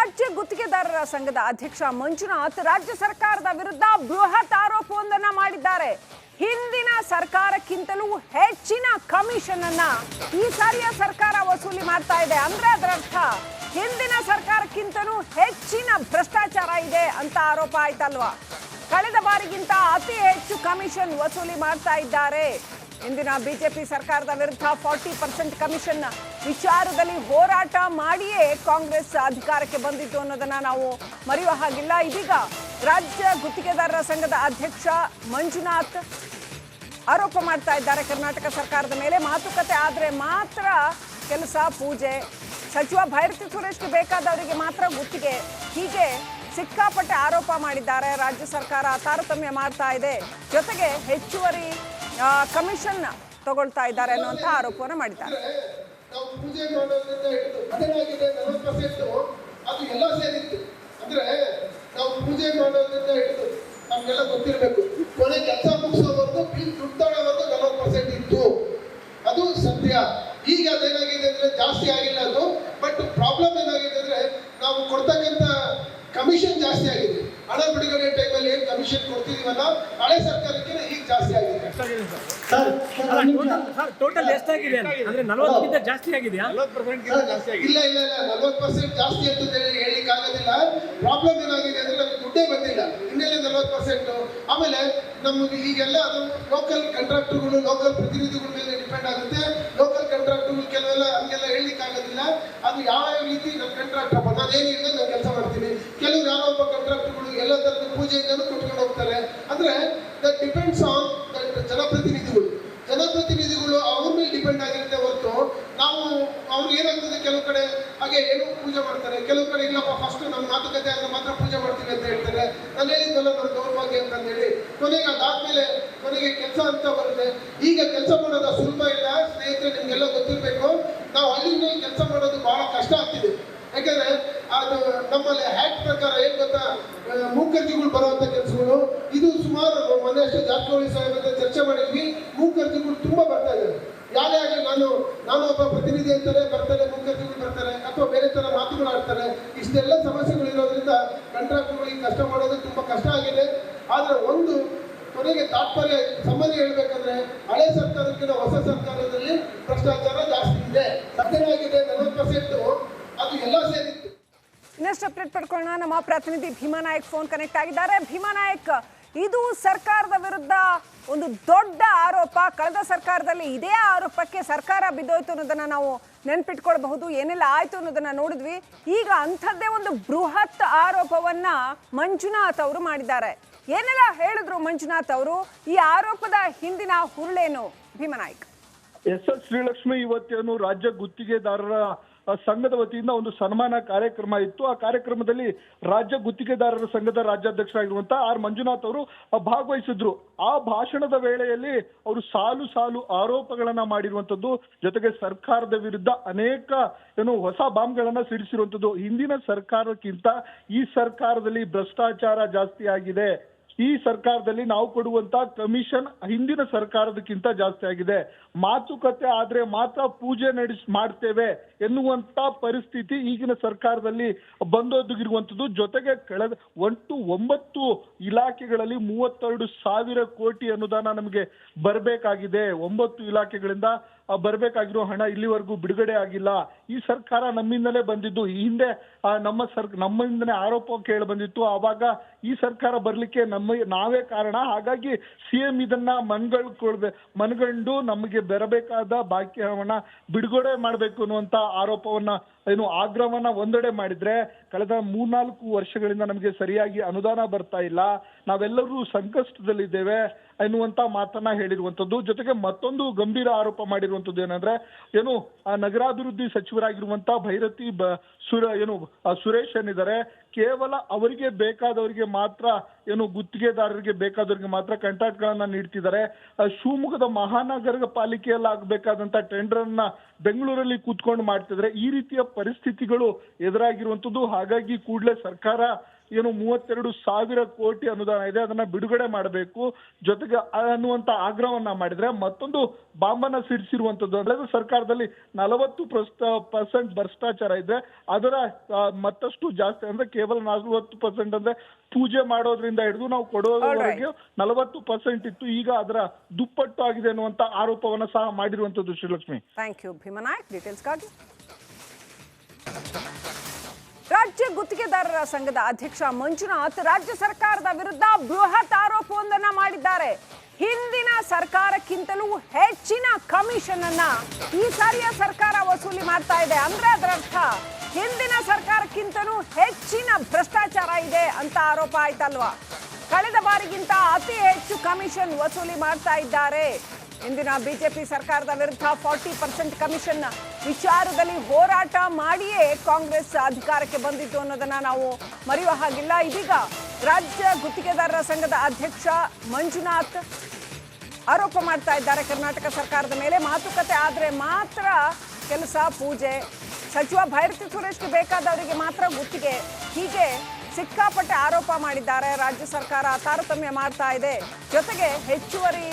ರಾಜ್ಯ ಗುತ್ತಿಗೆದಾರರ ಸಂಘದ ಅಧ್ಯಕ್ಷ ಮಂಜುನಾಥ್ ರಾಜ್ಯ ಸರ್ಕಾರದ ವಿರುದ್ಧ ಬೃಹತ್ ಆರೋಪವೊಂದನ್ನ ಮಾಡಿದ್ದಾರೆ. ಹಿಂದಿನ ಸರ್ಕಾರಕ್ಕಿಂತಲೂ ಹೆಚ್ಚಿನ ಕಮಿಷನ್ ಅನ್ನ ಈ ಸಾರಿಯ ಸರ್ಕಾರ ವಸೂಲಿ ಮಾಡ್ತಾ ಇದೆ. ಅಂದ್ರೆ ಅದರರ್ಥ ಹಿಂದಿನ ಸರ್ಕಾರಕ್ಕಿಂತಲೂ ಹೆಚ್ಚಿನ ಭ್ರಷ್ಟಾಚಾರ ಇದೆ ಅಂತ ಆರೋಪ ಆಯ್ತಲ್ವಾ. ಕಳೆದ ಬಾರಿಗಿಂತ ಅತಿ ಹೆಚ್ಚು ಕಮಿಷನ್ ವಸೂಲಿ ಮಾಡ್ತಾ ಇದ್ದಾರೆ. ಇಂದಿನ ಬಿಜೆಪಿ ಸರ್ಕಾರದ ವಿರುದ್ಧ 40% ಕಮಿಷನ್ ವಿಚಾರದಲ್ಲಿ ಹೋರಾಟ ಮಾಡಿಯೇ ಕಾಂಗ್ರೆಸ್ ಅಧಿಕಾರಕ್ಕೆ ಬಂದಿತ್ತು ಅನ್ನೋದನ್ನ ನಾವು ಮರೆಯುವ ಹಾಗಿಲ್ಲ. ಇದೀಗ ರಾಜ್ಯ ಗುತ್ತಿಗೆದಾರರ ಸಂಘದ ಅಧ್ಯಕ್ಷ ಮಂಜುನಾಥ್ ಆರೋಪ ಮಾಡ್ತಾ ಇದ್ದಾರೆ ಕರ್ನಾಟಕ ಸರ್ಕಾರದ ಮೇಲೆ. ಮಾತುಕತೆ ಆದ್ರೆ ಮಾತ್ರ ಕೆಲಸ, ಪೂಜೆ, ಸಚಿವ ಭೈರತಿ ಸುರೇಶ್ಗೆ ಬೇಕಾದವರಿಗೆ ಮಾತ್ರ ಗುತ್ತಿಗೆ, ಹೀಗೆ ಸಿಕ್ಕಾಪಟ್ಟೆ ಆರೋಪ ಮಾಡಿದ್ದಾರೆ. ರಾಜ್ಯ ಸರ್ಕಾರ ತಾರತಮ್ಯ ಮಾಡ್ತಾ ಇದೆ, ಜೊತೆಗೆ ಹೆಚ್ಚುವರಿ ಕಮಿಷನ್ ತಗೊಳ್ತಾ ಇದ್ದಾರೆ ಅನ್ನುವಂಥ ಆರೋಪವನ್ನು ಮಾಡಿದ್ದಾರೆ. ನಾವು ಪೂಜೆ ಮಾಡೋದ್ರಿಂದ ಹಿಡಿದು ಬದಲಾಗಿದೆ 40% ಅದು ಎಲ್ಲ ಸೇರಿತ್ತು. ಅಂದ್ರೆ ನಾವು ಪೂಜೆ ಮಾಡೋದ್ರಿಂದ ಹಿಡಿದು ನಮ್ಗೆಲ್ಲ ಗೊತ್ತಿರಬೇಕು, ಕೊನೆ ಕೆಲಸ ಮುಗಿಸೋವರೆಗೂ ದುಡ್ಡು ತಗೊಳ್ಳೋವರೆಗೂ 40% ಇತ್ತು. ಅದು ಸತ್ಯ. ಈಗ ಅದೇನಾಗಿದೆ ಅಂದ್ರೆ ಜಾಸ್ತಿ ಆಗಿಲ್ಲ ಅದು. ಬಟ್ ಪ್ರಾಬ್ಲಮ್ ಏನಾಗಿದೆ ಅಂದ್ರೆ ನಾವು ಕೊಡ್ತಕ್ಕಂಥ ಕಮಿಷನ್ ಜಾಸ್ತಿ ಆಗಿದೆ. ಹಣ ಬಿಡುಗಡೆ ಟೈಮಲ್ಲಿ ಏನು ಕಮಿಷನ್ ಕೊಡ್ತಿದೀವಲ್ಲ, ಹಳೆ ಸರ್ಕಾರಕ್ಕೆ ಈಗ ಜಾಸ್ತಿ ಆಗಿದೆ. ಟೋಟಲ್ ಎಷ್ಟಾಗಿದೆ ಅಂದ್ರೆ 40% ಜಾಸ್ತಿ ಆಗಿದೆಯಾ? 40% ಜಾಸ್ತಿ ಆಗಿದೆ. ಇಲ್ಲ ಇಲ್ಲ ಇಲ್ಲ 40% ಜಾಸ್ತಿ ಅಂತ ಹೇಳಿಕ್ಕೆ ಆಗೋದಿಲ್ಲ. ಪ್ರಾಬ್ಲಮ್ ಏನಾಗಿದೆ ಅಂದ್ರೆ ನಮ್ಗೆ ದುಡ್ಡೇ ಬಂದಿಲ್ಲ, ಇನ್ನೆಲ್ಲ 40%. ಆಮೇಲೆ ನಮ್ಗೆ ಈಗೆಲ್ಲ ಅದು ಲೋಕಲ್ ಕಾಂಟ್ರಾಕ್ಟರ್ಗಳು, ಲೋಕಲ್ ಪ್ರತಿನಿಧಿಗಳ ಮೇಲೆ ಡಿಪೆಂಡ್ ಆಗುತ್ತೆ. ಲೋಕಲ್ ಕಾಂಟ್ರಾಕ್ಟರ್ಗಳು ಕೆಲವೆಲ್ಲ ಹಂಗೆಲ್ಲ ಹೇಳಲಿಕ್ಕೆ ಆಗೋದಿಲ್ಲ. ಅದು ಯಾವ ರೀತಿ ನನ್ನ ಕಾಂಟ್ರಾಕ್ಟರ್ ಅಪ್ಪ, ನಾನೇನಿಲ್ಲ ನಾನು ಕೆಲಸ ಮಾಡ್ತೀನಿ. ಕೆಲವರು ಯಾರೋ ಒಬ್ಬ ಕಾಂಟ್ರಾಕ್ಟರ್ಗಳು ಎಲ್ಲ ತರದ ಪೂಜೆಯಿಂದನೂ ಕೊಟ್ಕೊಂಡು ಹೋಗ್ತಾರೆ. ಅಂದ್ರೆ ದಟ್ ಡಿಪೆಂಡ್ಸ್ ಆನ್ ದಟ್ ಜನಪ್ರತಿನಿಧಿಗಳು ಅವ್ರ ಮೇಲೆ ಡಿಪೆಂಡ್ ಆಗಿರುತ್ತೆ ಹೊರತು ನಾವು ಅವ್ರಿಗೆ ಏನಾಗ್ತದೆ, ಕೆಲವು ಕಡೆ ಹಾಗೆ ಏನೋ ಪೂಜೆ ಮಾಡ್ತಾರೆ, ಕೆಲವು ಕಡೆ ಇಲ್ಲಪ್ಪ ಫಸ್ಟ್ ನಮ್ಮ ಮಾತುಕತೆ ಆದ್ರೆ ಮಾತ್ರ ಪೂಜೆ ಮಾಡ್ತೀವಿ ಅಂತ ಹೇಳ್ತಾರೆ. ನಾನು ಹೇಳಿದ್ವಲ್ಲ ನನ್ನ ದೌರ್ಭಾಗ್ಯ ಅಂತ ಹೇಳಿ ಕೊನೆಗೆ ಅದಾದ್ಮೇಲೆ ಕೊನೆಗೆ ಕೆಲಸ ಅಂತ ಬರುತ್ತೆ. ಈಗ ಕೆಲಸ ಮಾಡೋದು ಸುಲಭ ಇಲ್ಲ ಸ್ನೇಹಿತರೆ, ನಿಮ್ಗೆಲ್ಲ ಗೊತ್ತಿರಬೇಕು. ನಾವು ಹಳ್ಳಿನಲ್ಲಿ ಕೆಲಸ ಮಾಡೋದು ಬಹಳ ಕಷ್ಟ ಆಗ್ತಿದೆ. ಯಾಕಂದ್ರೆ ಅದು ನಮ್ಮಲ್ಲಿ ಹ್ಯಾಕ್ಟ್ ಪ್ರಕಾರ ಏನ್ ಗೊತ್ತಾ, ಮೂಕರ್ಜಿಗಳು ಬರುವಂತ ಕೆಲಸಗಳು ಇದು ಸುಮಾರು ಮೊನ್ನೆಷ್ಟು ಜಾರಕಿಹೊಳಿ ಸಾಹೇಬ್ ಚರ್ಚೆ ಮಾಡಿದ್ವಿ. ಮೂಕರ್ಜಿಗಳು ತುಂಬಾ ಬರ್ತಾ ಇದ್ದಾರೆ. ಯಾರೇ ಆಗಲಿ ನಾನು ಒಬ್ಬ ಪ್ರತಿನಿಧಿ ಅಂತಾರೆ ಬರ್ತಾರೆ, ಮೂಕರ್ಜಿಗಳು ಬರ್ತಾರೆ, ಅಥವಾ ಬೇರೆ ತರ ಮಾತುಗಳು ಆಡ್ತಾರೆ. ಇಷ್ಟೆಲ್ಲ ಸಮಸ್ಯೆಗಳು ಇರೋದ್ರಿಂದ ಕಾಂಟ್ರಾಕ್ಟರ್ಗಳಿಗೆ ಕಷ್ಟ ಮಾಡೋದು ತುಂಬಾ ಕಷ್ಟ ಆಗಿದೆ. ಆದ್ರೆ ಒಂದು ಕೊನೆಗೆ ತಾತ್ಪರ್ಯ ಸಂಬಂಧ ಹೇಳ್ಬೇಕಂದ್ರೆ ಹಳೆ ಸರ್ಕಾರಕ್ಕಿಂತ ಹೊಸ ಸರ್ಕಾರದಲ್ಲಿ ಭ್ರಷ್ಟಾಚಾರ ಜಾಸ್ತಿ ಇದೆ. ಸತ್ಯವಾಗಿದೆ 40%, ಅದು ಎಲ್ಲ ಸೇರಿತ್ತು. ಇನ್ನಷ್ಟು ಅಪ್ಡೇಟ್ ಪಡ್ಕೊಳ್ಳೋಣ. ನಮ್ಮ ಪ್ರತಿನಿಧಿ ಭೀಮಾ ನಾಯಕ್ ಫೋನ್ ಕನೆಕ್ಟ್ ಆಗಿದ್ದಾರೆ. ಭೀಮಾ ನಾಯಕ್, ಇದು ಸರ್ಕಾರದ ವಿರುದ್ಧ ಒಂದು ದೊಡ್ಡ ಆರೋಪ. ಕಳೆದ ಸರ್ಕಾರದಲ್ಲಿ ಇದೇ ಆರೋಪಕ್ಕೆ ಸರ್ಕಾರ ಬಿದ್ದೋಯ್ತು ಅನ್ನೋದನ್ನ ನಾವು ನೆನ್ಪಿಟ್ಕೊಳ್ಬಹುದು. ಏನೆಲ್ಲ ಆಯ್ತು ಅನ್ನೋದನ್ನ ನೋಡಿದ್ವಿ. ಈಗ ಅಂಥದ್ದೇ ಒಂದು ಬೃಹತ್ ಆರೋಪವನ್ನ ಮಂಜುನಾಥ್ ಅವರು ಮಾಡಿದ್ದಾರೆ. ಏನೆಲ್ಲ ಹೇಳಿದ್ರು ಮಂಜುನಾಥ್ ಅವರು? ಈ ಆರೋಪದ ಹಿಂದಿನ ಹುರುಳೇನು? ಭೀಮಾ ನಾಯಕ್. ಎಸ್ ಶ್ರೀಲಕ್ಷ್ಮಿ, ಇವತ್ತೇನು ರಾಜ್ಯ ಗುತ್ತಿಗೆದಾರರ ಸಂಘದ ವತಿಯಿಂದ ಒಂದು ಸನ್ಮಾನ ಕಾರ್ಯಕ್ರಮ ಇತ್ತು. ಆ ಕಾರ್ಯಕ್ರಮದಲ್ಲಿ ರಾಜ್ಯ ಗುತ್ತಿಗೆದಾರರ ಸಂಘದ ರಾಜ್ಯಾಧ್ಯಕ್ಷರಾಗಿರುವಂತಹ ಆರ್ ಮಂಜುನಾಥ್ ಅವರು ಭಾಗವಹಿಸಿದ್ರು. ಆ ಭಾಷಣದ ವೇಳೆಯಲ್ಲಿ ಅವರು ಸಾಲು ಸಾಲು ಆರೋಪಗಳನ್ನ ಮಾಡಿರುವಂತದ್ದು, ಜೊತೆಗೆ ಸರ್ಕಾರದ ವಿರುದ್ಧ ಅನೇಕ ಹೊಸ ಬಾಂಬ್ಗಳನ್ನ ಸಿಡಿಸಿರುವಂತದ್ದು. ಹಿಂದಿನ ಸರ್ಕಾರಕ್ಕಿಂತ ಈ ಸರ್ಕಾರದಲ್ಲಿ ಭ್ರಷ್ಟಾಚಾರ ಜಾಸ್ತಿ ಆಗಿದೆ. ಈ ಸರ್ಕಾರದಲ್ಲಿ ನಾವು ಕೊಡುವಂತ ಕಮಿಷನ್ ಹಿಂದಿನ ಸರ್ಕಾರದಕ್ಕಿಂತ ಜಾಸ್ತಿ ಆಗಿದೆ. ಮಾತುಕತೆ ಆದ್ರೆ ಮಾತ್ರ ಪೂಜೆ ಮಾಡ್ತೇವೆ ಎನ್ನುವಂತ ಪರಿಸ್ಥಿತಿ ಈಗಿನ ಸರ್ಕಾರದಲ್ಲಿ ಬಂದೊದಗಿರುವಂತದ್ದು. ಜೊತೆಗೆ ಕಳೆದ 9 ಇಲಾಖೆಗಳಲ್ಲಿ 32,000 ಕೋಟಿ ಅನುದಾನ ನಮಗೆ ಬರಬೇಕಾಗಿದೆ. 9 ಇಲಾಖೆಗಳಿಂದ ಬರಬೇಕಾಗಿರೋ ಹಣ ಇಲ್ಲಿವರೆಗೂ ಬಿಡುಗಡೆ ಆಗಿಲ್ಲ. ಈ ಸರ್ಕಾರ ನಮ್ಮಿಂದಲೇ ಬಂದಿದ್ದು. ಈ ಹಿಂದೆ ನಮ್ಮಿಂದನೇ ಆರೋಪ ಕೇಳಿ ಬಂದಿತ್ತು. ಆವಾಗ ಈ ಸರ್ಕಾರ ಬರ್ಲಿಕ್ಕೆ ನಾವೇ ಕಾರಣ. ಹಾಗಾಗಿ ಸಿಎಂ ಇದನ್ನ ಮನಗಂಡು ನಮಗೆ ಬರಬೇಕಾದ ಬಾಕಿ ಹಣವನ್ನ ಬಿಡುಗಡೆ ಮಾಡಬೇಕು ಅನ್ನುವಂತ ಆರೋಪವನ್ನ ಆಗ್ರಹವನ್ನ ಒಂದೆಡೆ ಮಾಡಿದ್ರೆ, ಕಳೆದ 3-4 ವರ್ಷಗಳಿಂದ ನಮಗೆ ಸರಿಯಾಗಿ ಅನುದಾನ ಬರ್ತಾ ಇಲ್ಲ, ನಾವೆಲ್ಲರೂ ಸಂಕಷ್ಟದಲ್ಲಿದ್ದೇವೆ ಎನ್ನುವಂತ ಮಾತನ್ನ ಹೇಳಿರುವಂತದ್ದು. ಜೊತೆಗೆ ಮತ್ತೊಂದು ಗಂಭೀರ ಆರೋಪ ಮಾಡಿರುವಂತದ್ದು ಏನಂದ್ರೆ, ನಗರಾಭಿವೃದ್ಧಿ ಸಚಿವರಾಗಿರುವಂತ ಭೈರತಿ ಸುರೇಶ್ ಏನಿದ್ದಾರೆ, ಕೇವಲ ಅವರಿಗೆ ಬೇಕಾದವರಿಗೆ ಮಾತ್ರ ಗುತ್ತಿಗೆದಾರರಿಗೆ ಬೇಕಾದವರಿಗೆ ಮಾತ್ರ ಕಾಂಟ್ರಾಕ್ಟ್ ಗಳನ್ನ ನೀಡ್ತಿದ್ದಾರೆ. ಶಿವಮೊಗ್ಗದ ಮಹಾನಗರ ಪಾಲಿಕೆಯಲ್ಲಿ ಆಗಬೇಕಾದಂತ ಟೆಂಡರ್ ಅನ್ನ ಬೆಂಗಳೂರಲ್ಲಿ ಕೂತ್ಕೊಂಡು ಮಾಡ್ತಿದ್ರೆ. ಈ ರೀತಿಯ ಪರಿಸ್ಥಿತಿಗಳು ಎದುರಾಗಿರುವಂತದ್ದು. ಹಾಗಾಗಿ ಕೂಡಲೇ ಸರ್ಕಾರ ಏನು 32,000 ಕೋಟಿ ಅನುದಾನ ಇದೆ, ಅದನ್ನ ಬಿಡುಗಡೆ ಮಾಡಬೇಕು ಜೊತೆಗೆ ಅನ್ನುವಂತ ಆಗ್ರಹವನ್ನ ಮಾಡಿದ್ರೆ ಮತ್ತೊಂದು ಬಾಂಬನ್ನ ಸಿಡಿಸಿರುವಂತದ್ದು. ಕಳೆದ ಸರ್ಕಾರದಲ್ಲಿ 40% ಭ್ರಷ್ಟಾಚಾರ ಇದೆ, ಅದರ ಮತ್ತಷ್ಟು ಜಾಸ್ತಿ ಅಂದ್ರೆ ಕೇವಲ 40% ಅಂದ್ರೆ ಪೂಜೆ ಮಾಡೋದ್ರಿಂದ ಹಿಡಿದು ನಾವು ಕೊಡೋವರೆಗೆ 40% ಇತ್ತು, ಈಗ ಅದರ ದುಪ್ಪಟ್ಟು ಆಗಿದೆ ಅನ್ನುವಂತ ಆರೋಪವನ್ನ ಸಹ ಮಾಡಿರುವಂತದ್ದು. ಶ್ರೀಲಕ್ಷ್ಮಿ, ಥ್ಯಾಂಕ್ ಯು ಭೀಮನಾಯಕ್ ಡೀಟೇಲ್ಸ್ಗಾಗಿ. ರಾಜ್ಯ ಗುತ್ತಿಗೆದಾರರ ಸಂಘದ ಅಧ್ಯಕ್ಷ ಮಂಜುನಾಥ್ ರಾಜ್ಯ ಸರ್ಕಾರದ ವಿರುದ್ಧ ಬೃಹತ್ ಆರೋಪವೊಂದನ್ನ ಮಾಡಿದ್ದಾರೆ. ಹಿಂದಿನ ಸರ್ಕಾರಕ್ಕಿಂತಲೂ ಹೆಚ್ಚಿನ ಕಮಿಷನ್ ಅನ್ನ ಈ ಸಾರಿಯ ಸರ್ಕಾರ ವಸೂಲಿ ಮಾಡ್ತಾ ಇದೆ. ಅಂದ್ರೆ ಅದರರ್ಥ ಹಿಂದಿನ ಸರ್ಕಾರಕ್ಕಿಂತಲೂ ಹೆಚ್ಚಿನ ಭ್ರಷ್ಟಾಚಾರ ಇದೆ ಅಂತ ಆರೋಪ ಆಯ್ತಲ್ವಾ. ಕಳೆದ ಬಾರಿಗಿಂತ ಅತಿ ಹೆಚ್ಚು ಕಮಿಷನ್ ವಸೂಲಿ ಮಾಡ್ತಾ ಇದ್ದಾರೆ. ಇಂದಿನ ಬಿಜೆಪಿ ಸರ್ಕಾರದ ವಿರುದ್ಧ 40% ಕಮಿಷನ್ ವಿಚಾರದಲ್ಲಿ ಹೋರಾಟ ಮಾಡಿಯೇ ಕಾಂಗ್ರೆಸ್ ಅಧಿಕಾರಕ್ಕೆ ಬಂದಿತ್ತು ಅನ್ನೋದನ್ನ ನಾವು ಮರೆಯುವ ಹಾಗಿಲ್ಲ. ಇದೀಗ ರಾಜ್ಯ ಗುತ್ತಿಗೆದಾರರ ಸಂಘದ ಅಧ್ಯಕ್ಷ ಮಂಜುನಾಥ್ ಆರೋಪ ಮಾಡ್ತಾ ಇದ್ದಾರೆ ಕರ್ನಾಟಕ ಸರ್ಕಾರದ ಮೇಲೆ. ಮಾತುಕತೆ ಆದ್ರೆ ಮಾತ್ರ ಕೆಲಸ, ಪೂಜೆ, ಸಚಿವ ಭೈರತಿ ಸುರೇಶ್ಗೆ ಬೇಕಾದವರಿಗೆ ಮಾತ್ರ ಗುತ್ತಿಗೆ, ಹೀಗೆ ಸಿಕ್ಕಾಪಟ್ಟೆ ಆರೋಪ ಮಾಡಿದ್ದಾರೆ. ರಾಜ್ಯ ಸರ್ಕಾರ ತಾರತಮ್ಯ ಮಾಡ್ತಾ ಇದೆ, ಜೊತೆಗೆ ಹೆಚ್ಚುವರಿ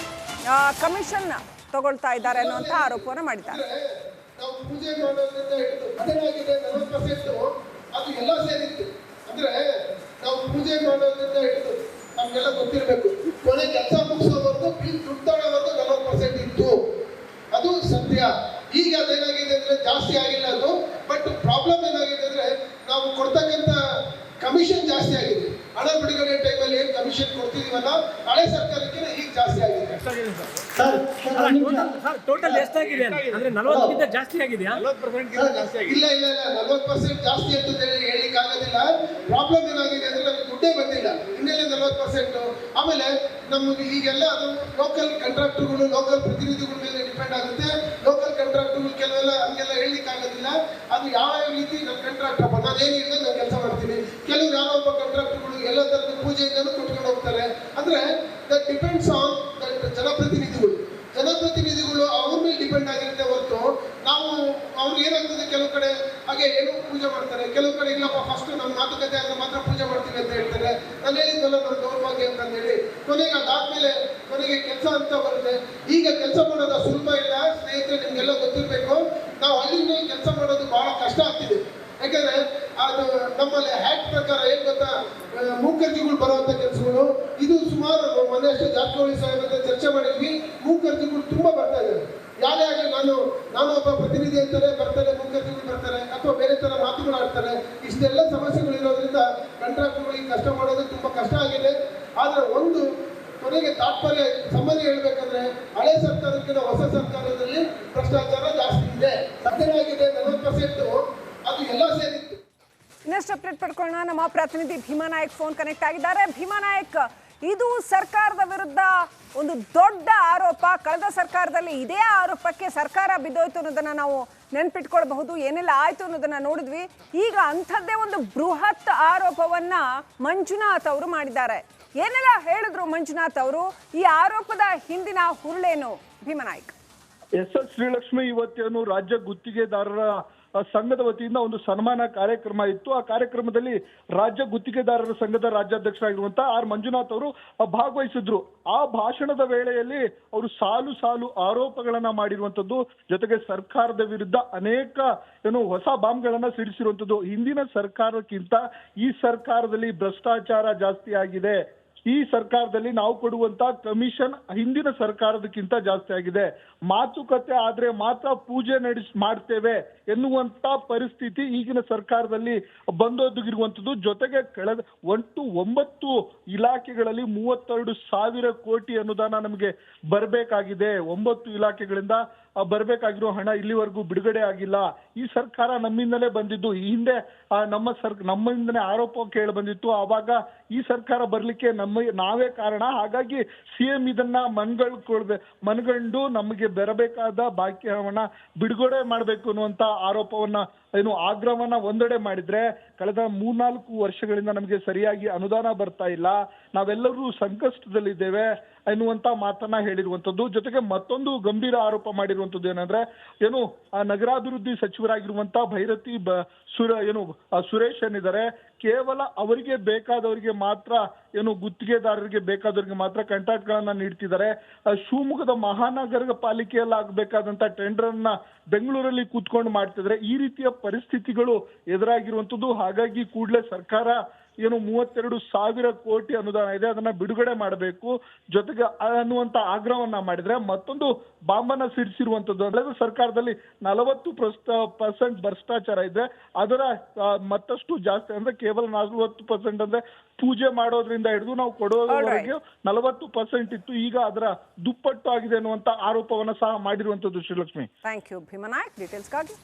ಕಮಿಷನ್ ತಗೊಳ್ತಾ ಇದ್ದಾರೆ ಅನ್ನುವಂಥ ಆರೋಪವನ್ನು ಮಾಡಿದ್ದಾರೆ. ನಾವು ಪೂಜೆ ಮಾಡೋದ್ರಿಂದ ಹಿಡಿದು ಅದೇನಾಗಿದೆ 40% ಅದು ಎಲ್ಲ ಸೇರಿತ್ತು. ಅಂದ್ರೆ ನಾವು ಪೂಜೆ ಮಾಡೋದ್ರಿಂದ ಹಿಡಿದು ನಮ್ಗೆಲ್ಲ ಗೊತ್ತಿರಬೇಕು, ಕೊನೆ ಕೆಲಸ ಮುಗಿಸೋವರೆಗೂ ದುಡ್ಡು ತಗೊಳ್ಳೋವರೆಗೂ 40% ಇತ್ತು, ಅದು ಸತ್ಯ. ಈಗ ಅದೇನಾಗಿದೆ ಅಂದ್ರೆ ಜಾಸ್ತಿ ಆಗಿಲ್ಲ ಅದು, ಬಟ್ ಪ್ರಾಬ್ಲಮ್ ಏನಾಗಿದೆ ಅಂದ್ರೆ ನಾವು ಕೊಡ್ತಕ್ಕಂಥ ಕಮಿಷನ್ ಜಾಸ್ತಿ ಆಗಿದೆ. ಹಣ ಬಿಡುಗಡೆ ಟೈಮಲ್ಲಿ ಏನು ಕಮಿಷನ್ ಕೊಡ್ತಿದೀವಲ್ಲ ಹಳೆ ಸರ್ಕಾರಕ್ಕೆ ಈಗ ಜಾಸ್ತಿ ಆಗಿದೆ. ಟೋಟಲ್ ಎಷ್ಟಾಗಿದೆ ಅಂದ್ರೆ 40% ಜಾಸ್ತಿ ಆಗಿದೆಯಾ? 40% ಇಲ್ಲ 40% ಜಾಸ್ತಿ ಅಂತ ಹೇಳಿಕ್ ಆಗೋದಿಲ್ಲ. ಪ್ರಾಬ್ಲಮ್ ಏನಾಗಿದೆ ಅಂದ್ರೆ ನಮ್ಗೆ ದುಡ್ಡೇ ಬಂದಿಲ್ಲ, ಇನ್ನೆಲ್ಲ 40%. ಆಮೇಲೆ ನಮ್ಗೆ ಈಗೆಲ್ಲ ಅದು ಲೋಕಲ್ ಕಾಂಟ್ರಾಕ್ಟರ್ಗಳು, ಲೋಕಲ್ ಪ್ರತಿನಿಧಿಗಳ ಮೇಲೆ ಡಿಪೆಂಡ್ ಆಗುತ್ತೆ. ಲೋಕಲ್ ಕಾಂಟ್ರಾಕ್ಟರ್ಗಳು ಕೆಲವೆಲ್ಲ ಹಂಗೆಲ್ಲ ಹೇಳಲಿಕ್ಕೆ ಆಗೋದಿಲ್ಲ. ಅದು ಯಾವ ರೀತಿ ನನ್ನ ಕಾಂಟ್ರಾಕ್ಟರ್ ಅಪ್ಪ ನಾನೇನಿಲ್ಲ ನಾನು ಕೆಲಸ ಮಾಡ್ತೀನಿ. ಕೆಲವರು ಯಾರೋ ಒಬ್ಬ ಕಾಂಟ್ರಾಕ್ಟರ್ಗಳು ಎಲ್ಲ ತರದ ಪೂಜೆಯಿಂದಲೂ ಕೊಟ್ಕೊಂಡು ಹೋಗ್ತಾರೆ. ಅಂದ್ರೆ ದಟ್ ಡಿಪೆಂಡ್ಸ್ ಆನ್ ದಟ್ ಜನಪ್ರತಿನಿಧಿಗಳು ಅವ್ರ ಮೇಲೆ ಡಿಪೆಂಡ್ ಆಗಿರುತ್ತೆ ಹೊರತು ನಾವು ಅವ್ರಿಗೆ ಏನಾಗ್ತದೆ ಕೆಲವು ಕಡೆ ಹಾಗೆ ಏನು ಪೂಜೆ ಮಾಡ್ತಾರೆ, ಕೆಲವು ಕಡೆ ಇಲ್ಲಪ್ಪ ಫಸ್ಟ್ ನಮ್ಮ ಮಾತುಕತೆ ಆದ್ರೆ ಮಾತ್ರ ಪೂಜೆ ಮಾಡ್ತೀವಿ ಅಂತ ಹೇಳ್ತಾರೆ. ನಾನು ಹೇಳಿದ್ವಲ್ಲ ನನ್ನ ದೌರ್ಭಾಗ್ಯ ಅಂತ ಹೇಳಿ ಕೊನೆಗೆ ಅದಾದ್ಮೇಲೆ ಕೊನೆಗೆ ಕೆಲಸ ಅಂತ ಬರುತ್ತೆ. ಈಗ ಕೆಲಸ ಮಾಡೋದು ಸುಲಭ ಇಲ್ಲ ಸ್ನೇಹಿತರೆ, ನಿಮ್ಗೆಲ್ಲ ಗೊತ್ತಿರಬೇಕು. ನಾವು ಹಳ್ಳಿನಲ್ಲಿ ಕೆಲಸ ಮಾಡೋದು ಬಹಳ ಕಷ್ಟ ಆಗ್ತಿದೆ. ಯಾಕಂದ್ರೆ ಅದು ನಮ್ಮಲ್ಲಿ ಹ್ಯಾಕ್ಟ್ ಪ್ರಕಾರ ಏನ್ ಗೊತ್ತಾ, ಮೂಕರ್ಜಿಗಳು ಬರುವಂತ ಕೆಲಸಗಳು ಇದು ಸುಮಾರು ಮೊನ್ನೆಷ್ಟು ಜಾರಕಿಹೊಳಿ ಸಾಹೇಬ್ ಚರ್ಚೆ ಮಾಡಿದ್ವಿ. ಮೂಕರ್ಜಿಗಳು ತುಂಬಾ ಬರ್ತಾ ಇದ್ದಾರೆ. ಯಾರೇ ಆಗಲಿ ನಾನು ಒಬ್ಬ ಪ್ರತಿನಿಧಿ ಅಂತಾರೆ ಬರ್ತಾರೆ, ಮೂಕರ್ಜಿಗಳು ಬರ್ತಾರೆ, ಅಥವಾ ಬೇರೆ ತರ ಮಾತುಗಳು ಆಡ್ತಾರೆ. ಇಷ್ಟೆಲ್ಲ ಸಮಸ್ಯೆಗಳು ಇರೋದ್ರಿಂದ ಕಾಂಟ್ರಾಕ್ಟರ್ಗಳಿಗೆ ಕಷ್ಟ ಮಾಡೋದು ತುಂಬಾ ಕಷ್ಟ ಆಗಿದೆ. ಆದ್ರೆ ಒಂದು ಕೊನೆಗೆ ತಾತ್ಪರ್ಯ ಸಾಮಾನ್ಯ ಹೇಳ್ಬೇಕಂದ್ರೆ ಹಳೆ ಸರ್ಕಾರಕ್ಕಿಂತ ಹೊಸ ಸರ್ಕಾರದಲ್ಲಿ ಭ್ರಷ್ಟಾಚಾರ ಜಾಸ್ತಿ ಇದೆ. ಸತ್ಯವಾಗಿದೆ 40% ಅದು ಎಲ್ಲ ಸೇರಿತ್ತು. ಇನ್ನಷ್ಟು ಅಪ್ಡೇಟ್ ಪಡ್ಕೊಳ್ಳೋಣ. ನಮ್ಮ ಪ್ರತಿನಿಧಿ ಭೀಮಾನಾಯಕ್ ಫೋನ್ ಕನೆಕ್ಟ್ ಆಗಿದ್ದಾರೆ. ಭೀಮಾನಾಯಕ್, ಇದು ಸರ್ಕಾರದ ವಿರುದ್ಧ ಒಂದು ದೊಡ್ಡ ಆರೋಪ. ಕಳೆದ ಸರ್ಕಾರದಲ್ಲಿ ಇದೇ ಆರೋಪಕ್ಕೆ ಸರ್ಕಾರ ಬಿದ್ದೋಯ್ತು ಅನ್ನೋದನ್ನ ನಾವು ನೆನ್ಪಿಟ್ಕೊಳ್ಬಹುದು. ಏನೆಲ್ಲ ಆಯ್ತು ಅನ್ನೋದನ್ನ ನೋಡಿದ್ವಿ. ಈಗ ಅಂಥದ್ದೇ ಒಂದು ಬೃಹತ್ ಆರೋಪವನ್ನ ಮಂಜುನಾಥ್ ಅವರು ಮಾಡಿದ್ದಾರೆ. ಏನೆಲ್ಲ ಹೇಳಿದ್ರು ಮಂಜುನಾಥ್ ಅವರು? ಈ ಆರೋಪದ ಹಿಂದಿನ ಹುರುಳೇನು ಭೀಮಾನಾಯಕ್? ಎಸ್ ಶ್ರೀಲಕ್ಷ್ಮಿ, ಇವತ್ತೇನು ರಾಜ್ಯ ಗುತ್ತಿಗೆದಾರರ ಸಂಘದ ವತಿಯಿಂದ ಒಂದು ಸನ್ಮಾನ ಕಾರ್ಯಕ್ರಮ ಇತ್ತು. ಆ ಕಾರ್ಯಕ್ರಮದಲ್ಲಿ ರಾಜ್ಯ ಗುತ್ತಿಗೆದಾರರ ಸಂಘದ ರಾಜ್ಯಾಧ್ಯಕ್ಷರಾಗಿರುವಂತಹ ಆರ್ ಮಂಜುನಾಥ್ ಅವರು ಭಾಗವಹಿಸಿದ್ರು. ಆ ಭಾಷಣದ ವೇಳೆಯಲ್ಲಿ ಅವರು ಸಾಲು ಆರೋಪಗಳನ್ನ ಮಾಡಿರುವಂತದ್ದು, ಜೊತೆಗೆ ಸರ್ಕಾರದ ವಿರುದ್ಧ ಅನೇಕ ಹೊಸ ಬಾಂಬ್ಗಳನ್ನ ಸಿಡಿಸಿರುವಂತದ್ದು. ಹಿಂದಿನ ಸರ್ಕಾರಕ್ಕಿಂತ ಈ ಸರ್ಕಾರದಲ್ಲಿ ಭ್ರಷ್ಟಾಚಾರ ಜಾಸ್ತಿ ಆಗಿದೆ, ಈ ಸರ್ಕಾರದಲ್ಲಿ ನಾವು ಕೊಡುವಂತ ಕಮಿಷನ್ ಹಿಂದಿನ ಸರ್ಕಾರದಕ್ಕಿಂತ ಜಾಸ್ತಿ ಆಗಿದೆ, ಮಾತುಕತೆ ಆದ್ರೆ ಮಾತ್ರ ಪೂಜೆ ಮಾಡ್ತೇವೆ ಎನ್ನುವಂತ ಪರಿಸ್ಥಿತಿ ಈಗಿನ ಸರ್ಕಾರದಲ್ಲಿ ಬಂದೊದಗಿರುವಂತದ್ದು. ಜೊತೆಗೆ ಕಳೆದ 9 ಇಲಾಖೆಗಳಲ್ಲಿ 32,000 ಕೋಟಿ ಅನುದಾನ ನಮಗೆ ಬರಬೇಕಾಗಿದೆ. 9 ಇಲಾಖೆಗಳಿಂದ ಬರಬೇಕಾಗಿರೋ ಹಣ ಇಲ್ಲಿವರೆಗೂ ಬಿಡುಗಡೆ ಆಗಿಲ್ಲ. ಈ ಸರ್ಕಾರ ನಮ್ಮಿಂದಲೇ ಬಂದಿದ್ದು. ಈ ಹಿಂದೆ ನಮ್ಮಿಂದನೇ ಆರೋಪ ಕೇಳಿ ಬಂದಿತ್ತು. ಆವಾಗ ಈ ಸರ್ಕಾರ ಬರ್ಲಿಕ್ಕೆ ನಾವೇ ಕಾರಣ. ಹಾಗಾಗಿ ಸಿಎಂ ಇದನ್ನ ಮನಗಂಡು ನಮಗೆ ಬರಬೇಕಾದ ಬಾಕಿ ಹಣವನ್ನ ಬಿಡುಗಡೆ ಮಾಡಬೇಕು ಅನ್ನುವಂತ ಆರೋಪವನ್ನ ಆಗ್ರಹವನ್ನ ಒಂದೆಡೆ ಮಾಡಿದ್ರೆ, ಕಳೆದ 3-4 ವರ್ಷಗಳಿಂದ ನಮಗೆ ಸರಿಯಾಗಿ ಅನುದಾನ ಬರ್ತಾ ಇಲ್ಲ, ನಾವೆಲ್ಲರೂ ಸಂಕಷ್ಟದಲ್ಲಿದ್ದೇವೆ ಎನ್ನುವಂತ ಮಾತನ್ನ ಹೇಳಿರುವಂತದ್ದು. ಜೊತೆಗೆ ಮತ್ತೊಂದು ಗಂಭೀರ ಆರೋಪ ಮಾಡಿರುವಂತದ್ದು ಏನಂದ್ರೆ, ನಗರಾಭಿವೃದ್ಧಿ ಸಚಿವರಾಗಿರುವಂತ ಭೈರತಿ ಸುರೇಶ್ ಏನಿದ್ದಾರೆ, ಕೇವಲ ಅವರಿಗೆ ಬೇಕಾದವರಿಗೆ ಮಾತ್ರ ಏನು ಗುತ್ತಿಗೆದಾರರಿಗೆ ಬೇಕಾದವರಿಗೆ ಮಾತ್ರ ಕಾಂಟ್ರಾಕ್ಟ್ಗಳನ್ನ ನೀಡ್ತಿದ್ದಾರೆ. ಶಿವಮೊಗ್ಗದ ಮಹಾನಗರ ಪಾಲಿಕೆಯಲ್ಲಿ ಆಗಬೇಕಾದಂತ ಟೆಂಡರ್ ಅನ್ನ ಬೆಂಗಳೂರಲ್ಲಿ ಕೂತ್ಕೊಂಡು ಮಾಡ್ತಿದ್ರೆ. ಈ ರೀತಿಯ ಪರಿಸ್ಥಿತಿಗಳು ಎದುರಾಗಿರುವಂತದ್ದು. ಹಾಗಾಗಿ ಕೂಡಲೇ ಸರ್ಕಾರ ಏನು 32,000 ಕೋಟಿ ಅನುದಾನ ಇದೆ ಅದನ್ನ ಬಿಡುಗಡೆ ಮಾಡಬೇಕು ಜೊತೆಗೆ ಅನ್ನುವಂತ ಆಗ್ರಹವನ್ನ ಮಾಡಿದ್ರೆ, ಮತ್ತೊಂದು ಬಾಂಬನ್ನ ಸಿಡಿಸಿರುವಂತದ್ದು ಅಂದ್ರೆ ಸರ್ಕಾರದಲ್ಲಿ 40% ಭ್ರಷ್ಟಾಚಾರ ಇದೆ. ಅದರ ಮತ್ತಷ್ಟು ಜಾಸ್ತಿ ಅಂದ್ರೆ ಕೇವಲ 40% ಅಂದ್ರೆ ಪೂಜೆ ಮಾಡೋದ್ರಿಂದ ಹಿಡಿದು ನಾವು ಕೊಡೋವರೆಗೆ 40% ಇತ್ತು. ಈಗ ಅದರ ದುಪ್ಪಟ್ಟು ಆಗಿದೆ ಅನ್ನುವಂತ ಆರೋಪವನ್ನ ಸಹ ಮಾಡಿರುವಂತದ್ದು ಶ್ರೀಲಕ್ಷ್ಮಿ. Thank you Bhimanayak ಡೀಟೇಲ್ಸ್ಗಾಗಿ.